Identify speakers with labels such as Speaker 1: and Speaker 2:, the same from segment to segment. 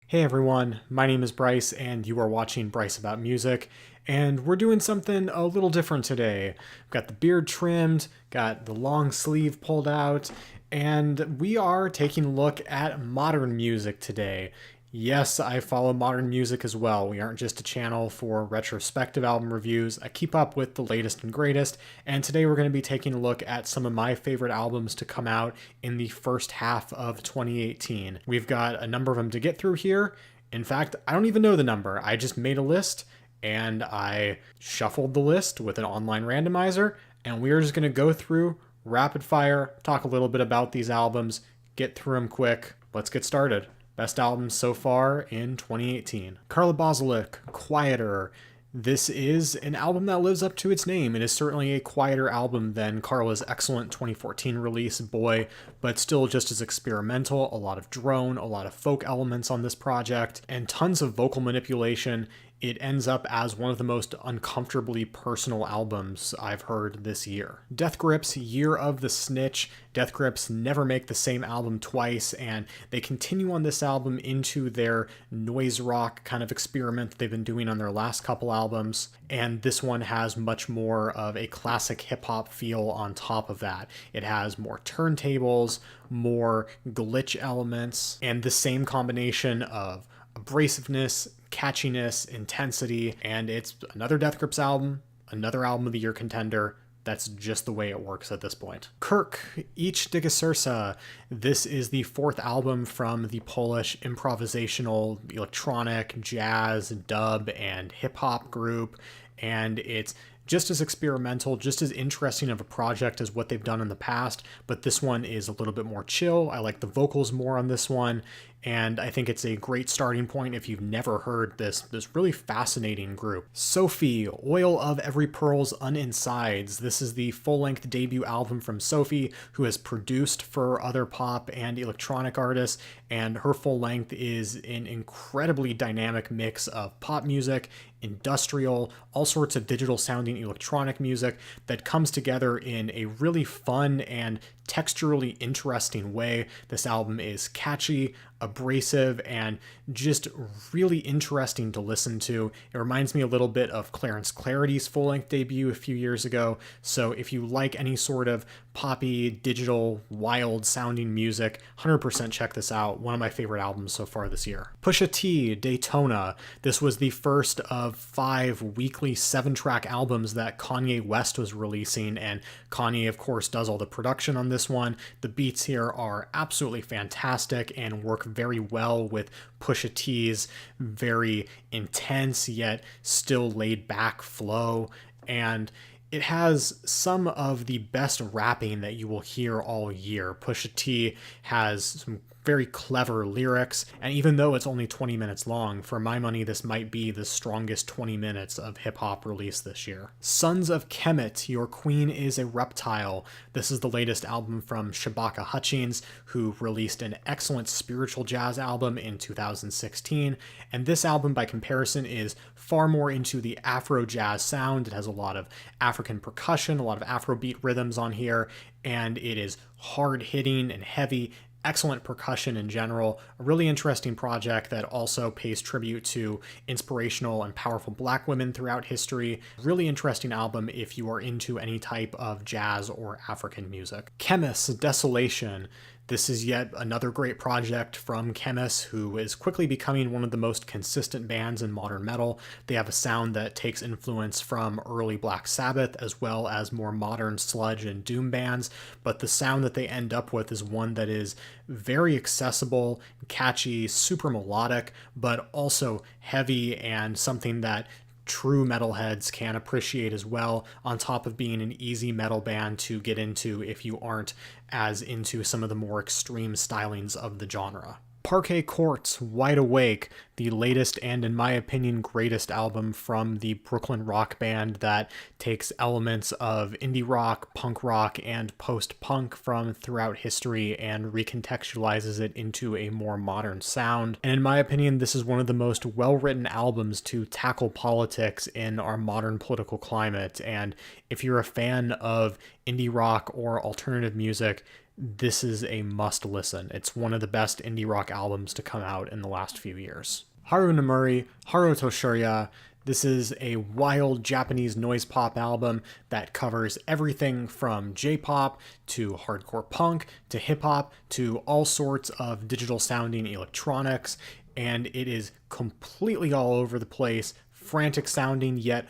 Speaker 1: Hey everyone, my name is Bryce and you are watching Bryce About Music, and we're doing something a little different today. We've got the beard trimmed, got the long sleeve pulled out, and we are taking a look at modern music today. Yes, I follow modern music as well. We aren't just a channel for retrospective album reviews. I keep up with the latest and greatest, and today we're going to be taking a look at some of my favorite albums to come out in the first half of 2018. We've got a number of them to get through here. In fact, I don't even know the number. I just made a list, and I shuffled the list with an online randomizer, and we're just going to go through rapid fire, talk a little bit about these albums, get through them quick. Let's get started. Best albums so far in 2018. Carla Bozulich, Quieter. This is an album that lives up to its name. It is certainly a quieter album than Carla's excellent 2014 release, Boy, but still just as experimental. A lot of drone, a lot of folk elements on this project, and tons of vocal manipulation. It ends up as one of the most uncomfortably personal albums I've heard this year. Death Grips, Year of the Snitch. Death Grips never make the same album twice, and they continue on this album into their noise rock kind of experiment that they've been doing on their last couple albums, and this one has much more of a classic hip-hop feel on top of that. It has more turntables, more glitch elements, and the same combination of abrasiveness, catchiness, intensity, and it's another Death Grips album, another album of the year contender. That's just the way it works at this point. kIRk, Ich Dicke Serca. This is the fourth album from the Polish improvisational electronic, jazz, dub, and hip-hop group, and it's just as experimental, just as interesting of a project as what they've done in the past, but this one is a little bit more chill. I like the vocals more on this one, and I think it's a great starting point if you've never heard this really fascinating group. Sophie, Oil of Every Pearl's Uninsides. This is the full-length debut album from Sophie, who has produced for other pop and electronic artists, and her full length is an incredibly dynamic mix of pop music, industrial, all sorts of digital sounding electronic music that comes together in a really fun and texturally interesting way. This album is catchy, abrasive, and just really interesting to listen to. It reminds me a little bit of Clarence Clarity's full-length debut a few years ago, so if you like any sort of poppy, digital, wild-sounding music, 100% check this out. One of my favorite albums so far this year. Pusha T, Daytona. This was the first of 5 weekly 7-track albums that Kanye West was releasing, and Kanye, of course, does all the production on this one. The beats here are absolutely fantastic and work very well with Pusha T's very intense yet still laid back flow, and it has some of the best rapping that you will hear all year. Pusha T has some very clever lyrics, and even though it's only 20 minutes long, for my money this might be the strongest 20 minutes of hip-hop released this year. Sons of Kemet, Your Queen is a Reptile. This is the latest album from Shabaka Hutchings, who released an excellent spiritual jazz album in 2016, and this album by comparison is far more into the Afro jazz sound. It has a lot of African percussion, a lot of Afrobeat rhythms on here, and it is hard-hitting and heavy. Excellent percussion in general, a really interesting project that also pays tribute to inspirational and powerful Black women throughout history. Really interesting album if you are into any type of jazz or African music. Khemmis, Desolation. This is yet another great project from Khemmis, who is quickly becoming one of the most consistent bands in modern metal. They have a sound that takes influence from early Black Sabbath as well as more modern sludge and doom bands, but the sound that they end up with is one that is very accessible, catchy, super melodic, but also heavy and something that true metalheads can appreciate as well, on top of being an easy metal band to get into if you aren't as into some of the more extreme stylings of the genre. Parquet Courts, Wide Awake, the latest and, in my opinion, greatest album from the Brooklyn rock band that takes elements of indie rock, punk rock, and post-punk from throughout history and recontextualizes it into a more modern sound. And in my opinion, this is one of the most well-written albums to tackle politics in our modern political climate. And if you're a fan of indie rock or alternative music, this is a must listen. It's one of the best indie rock albums to come out in the last few years. Haru Nemuri, harutosyura. This is a wild Japanese noise pop album that covers everything from J-pop to hardcore punk to hip-hop to all sorts of digital sounding electronics, and it is completely all over the place, frantic sounding, yet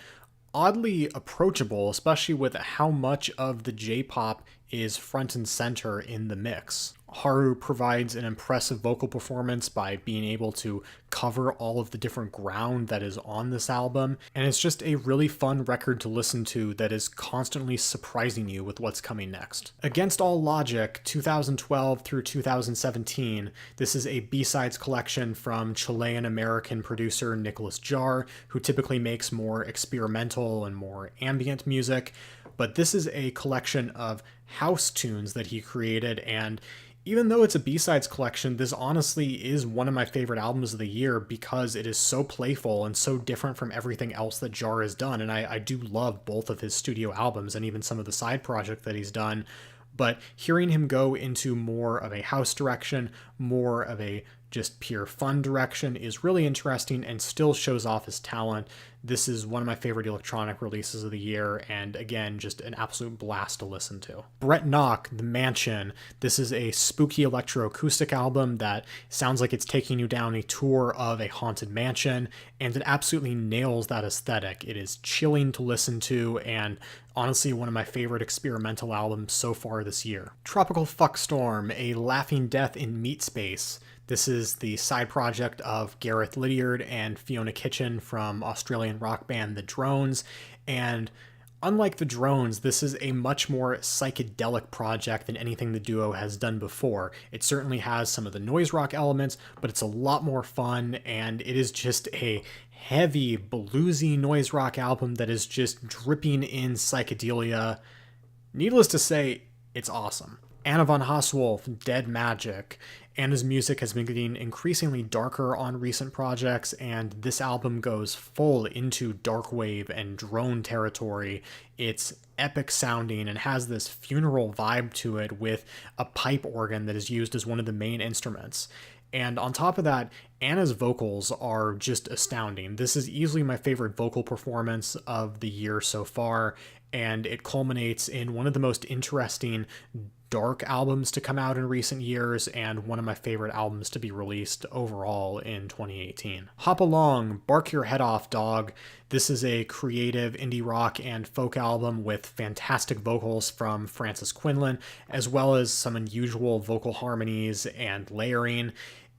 Speaker 1: oddly approachable, especially with how much of the J-pop is front and center in the mix. Haru provides an impressive vocal performance by being able to cover all of the different ground that is on this album, and it's just a really fun record to listen to that is constantly surprising you with what's coming next. Against All Logic, 2012 through 2017, this is a B-sides collection from Chilean-American producer Nicholas Jar, who typically makes more experimental and more ambient music, but this is a collection of house tunes that he created, and even though it's a B-sides collection, this honestly is one of my favorite albums of the year because it is so playful and so different from everything else that Jar has done, and I do love both of his studio albums and even some of the side project that he's done, but hearing him go into more of a house direction, more of a just pure fun direction is really interesting and still shows off his talent. This is one of my favorite electronic releases of the year, and again, just an absolute blast to listen to. Brett Naucke, The Mansion. This is a spooky electroacoustic album that sounds like it's taking you down a tour of a haunted mansion, and it absolutely nails that aesthetic. It is chilling to listen to, and honestly one of my favorite experimental albums so far this year. Tropical Fuckstorm, A Laughing Death in Meat Space. This is the side project of Gareth Lydiard and Fiona Kitchen from Australian rock band The Drones, and unlike The Drones, this is a much more psychedelic project than anything the duo has done before. It certainly has some of the noise rock elements, but it's a lot more fun, and it is just a heavy, bluesy noise rock album that is just dripping in psychedelia. Needless to say, it's awesome. Anna von Hausswolff, Dead Magic. Anna's music has been getting increasingly darker on recent projects, and this album goes full into darkwave and drone territory. It's epic sounding and has this funeral vibe to it with a pipe organ that is used as one of the main instruments. And on top of that, Anna's vocals are just astounding. This is easily my favorite vocal performance of the year so far, and it culminates in one of the most interesting dark albums to come out in recent years and one of my favorite albums to be released overall in 2018. Hop Along, Bark Your Head Off, Dog. This is a creative indie rock and folk album with fantastic vocals from Francis Quinlan, as well as some unusual vocal harmonies and layering.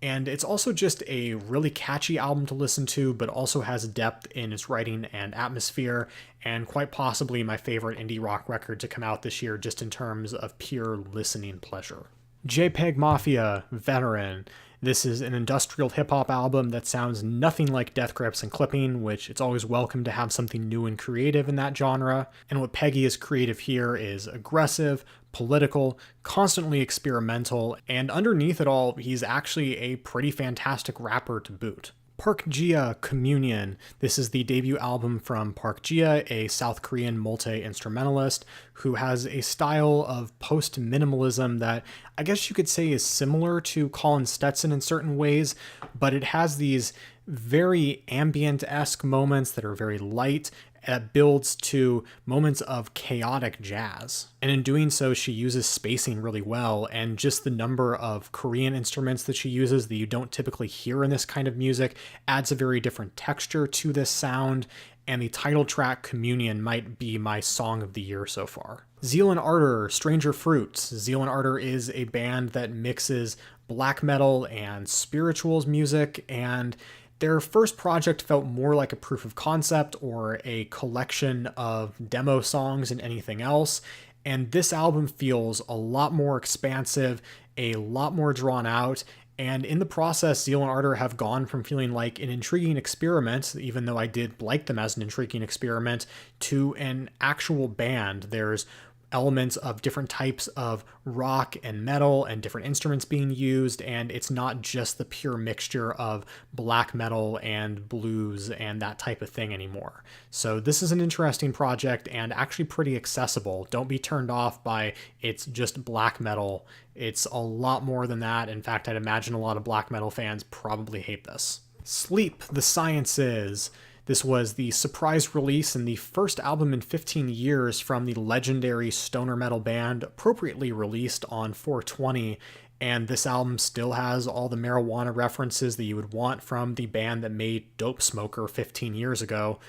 Speaker 1: And it's also just a really catchy album to listen to, but also has depth in its writing and atmosphere, and quite possibly my favorite indie rock record to come out this year just in terms of pure listening pleasure. JPEGMAFIA, Veteran. This is an industrial hip-hop album that sounds nothing like Death Grips and Clipping, which it's always welcome to have something new and creative in that genre. And what Peggy is creative here is aggressive, political, constantly experimental, and underneath it all, he's actually a pretty fantastic rapper to boot. Parquet, Communion. This is the debut album from Parquet, a South Korean multi-instrumentalist who has a style of post-minimalism that I guess you could say is similar to Colin Stetson in certain ways, but it has these very ambient-esque moments that are very light, that builds to moments of chaotic jazz. And in doing so, she uses spacing really well, and just the number of Korean instruments that she uses that you don't typically hear in this kind of music adds a very different texture to this sound, and the title track, Communion, might be my song of the year so far. Zeal and Ardor, Stranger Fruits. Zeal and Ardor is a band that mixes black metal and spirituals music, and their first project felt more like a proof of concept or a collection of demo songs than anything else, and this album feels a lot more expansive, a lot more drawn out, and in the process, Zeal and Ardor have gone from feeling like an intriguing experiment, even though I did like them as an intriguing experiment, to an actual band. There's elements of different types of rock and metal and different instruments being used, and it's not just the pure mixture of black metal and blues and that type of thing anymore. So this is an interesting project and actually pretty accessible. Don't be turned off by it's just black metal. It's a lot more than that. In fact, I'd imagine a lot of black metal fans probably hate this. Sleep, The Sciences. This was the surprise release and the first album in 15 years from the legendary stoner metal band, appropriately released on 420. And this album still has all the marijuana references that you would want from the band that made Dope Smoker 15 years ago.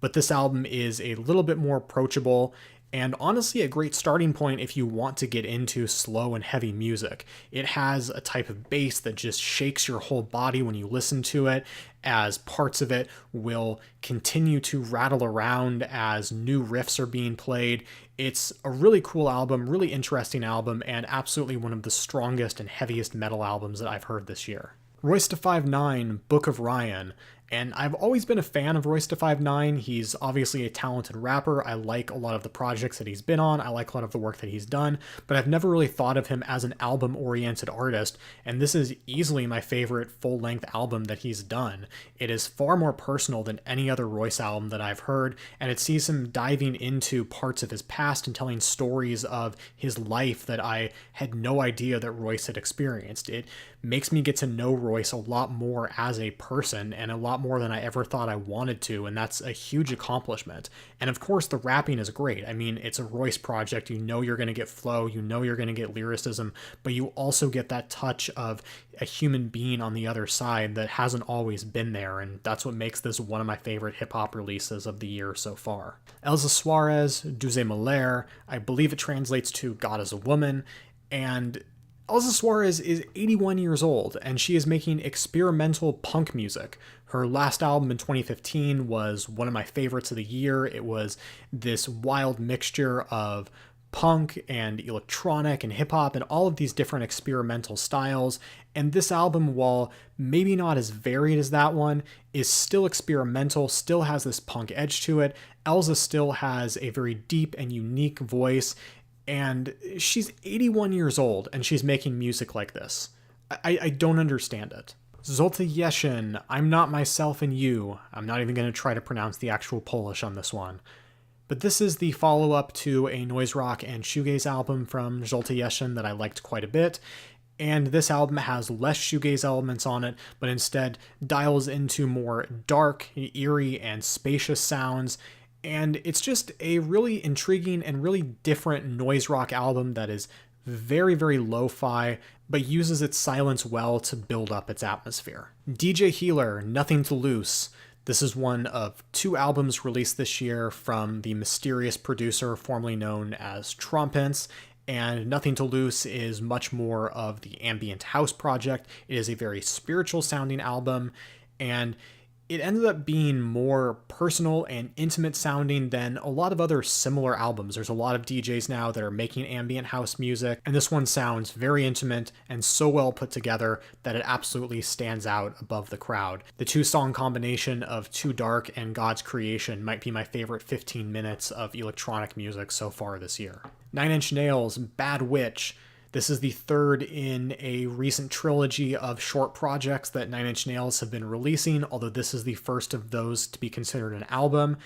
Speaker 1: But this album is a little bit more approachable, and honestly a great starting point if you want to get into slow and heavy music. It has a type of bass that just shakes your whole body when you listen to it, as parts of it will continue to rattle around as new riffs are being played. It's a really cool album, really interesting album, and absolutely one of the strongest and heaviest metal albums that I've heard this year. Royce da 5'9", Book of Ryan. And I've always been a fan of Royce da 5'9". He's obviously a talented rapper. I like a lot of the projects that he's been on. I like a lot of the work that he's done, but I've never really thought of him as an album-oriented artist, and this is easily my favorite full-length album that he's done. It is far more personal than any other Royce album that I've heard, and it sees him diving into parts of his past and telling stories of his life that I had no idea that Royce had experienced. It makes me get to know Royce a lot more as a person, and a lot more than I ever thought I wanted to, and that's a huge accomplishment. And of course, the rapping is great. I mean, it's a Royce project. You know you're going to get flow, you know you're going to get lyricism, but you also get that touch of a human being on the other side that hasn't always been there, and that's what makes this one of my favorite hip-hop releases of the year so far. Elza Soares, Mulher, I believe it translates to God is a Woman, and Elza Soares is 81 years old, and she is making experimental punk music. Her last album in 2015 was one of my favorites of the year. It was this wild mixture of punk and electronic and hip-hop and all of these different experimental styles. And this album, while maybe not as varied as that one, is still experimental, still has this punk edge to it. Elza still has a very deep and unique voice, and she's 81 years old, and she's making music like this. I don't understand it. Zolta Yeshin, I'm Not Myself and You. I'm not even going to try to pronounce the actual Polish on this one. But this is the follow-up to a noise rock and shoegaze album from Zolta Yeshin that I liked quite a bit. And this album has less shoegaze elements on it, but instead dials into more dark, eerie, and spacious sounds. And it's just a really intriguing and really different noise rock album that is very, very lo-fi, but uses its silence well to build up its atmosphere. DJ Healer, Nothing to Lose. This is one of 2 albums released this year from the mysterious producer formerly known as Trompens, and Nothing to Lose is much more of the ambient house project. It is a very spiritual sounding album, and it ended up being more personal and intimate sounding than a lot of other similar albums. There's a lot of DJs now that are making ambient house music, and this one sounds very intimate and so well put together that it absolutely stands out above the crowd. The 2-song combination of Too Dark and God's Creation might be my favorite 15 minutes of electronic music so far this year. 9 Inch Nails, Bad Witch. This is the 3rd in a recent trilogy of short projects that 9 Inch Nails have been releasing, although this is the first of those to be considered an album.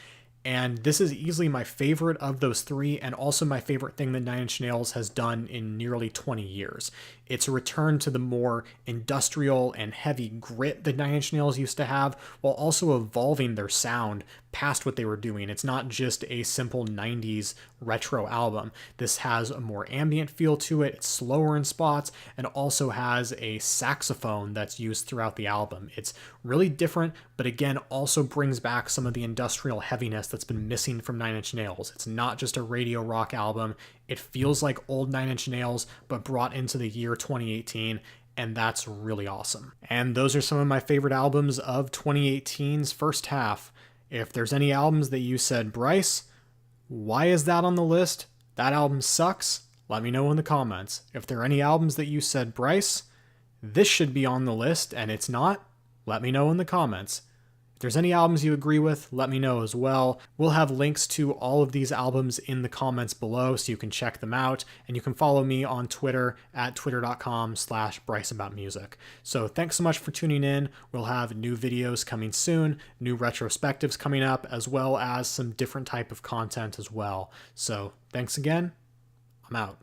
Speaker 1: And this is easily my favorite of those 3, and also my favorite thing that 9 Inch Nails has done in nearly 20 years. It's a return to the more industrial and heavy grit that 9 Inch Nails used to have, while also evolving their sound past what they were doing. It's not just a simple 90s retro album. This has a more ambient feel to it, it's slower in spots, and also has a saxophone that's used throughout the album. It's really different, but again, also brings back some of the industrial heaviness that's been missing from 9 Inch Nails. It's not just a radio rock album. It feels like old 9 Inch Nails, but brought into the year 2018, and that's really awesome. And those are some of my favorite albums of 2018's first half. If there's any albums that you said, Bryce, why is that on the list? That album sucks. Let me know in the comments. If there are any albums that you said, Bryce, this should be on the list and it's not, let me know in the comments. there's any albums you agree with, let me know as well. We'll have links to all of these albums in the comments below so you can check them out, and you can follow me on Twitter at twitter.com/BryceAboutMusic. So thanks so much for tuning in. We'll have new videos coming soon, new retrospectives coming up, as well as some different type of content as well. So thanks again. I'm out.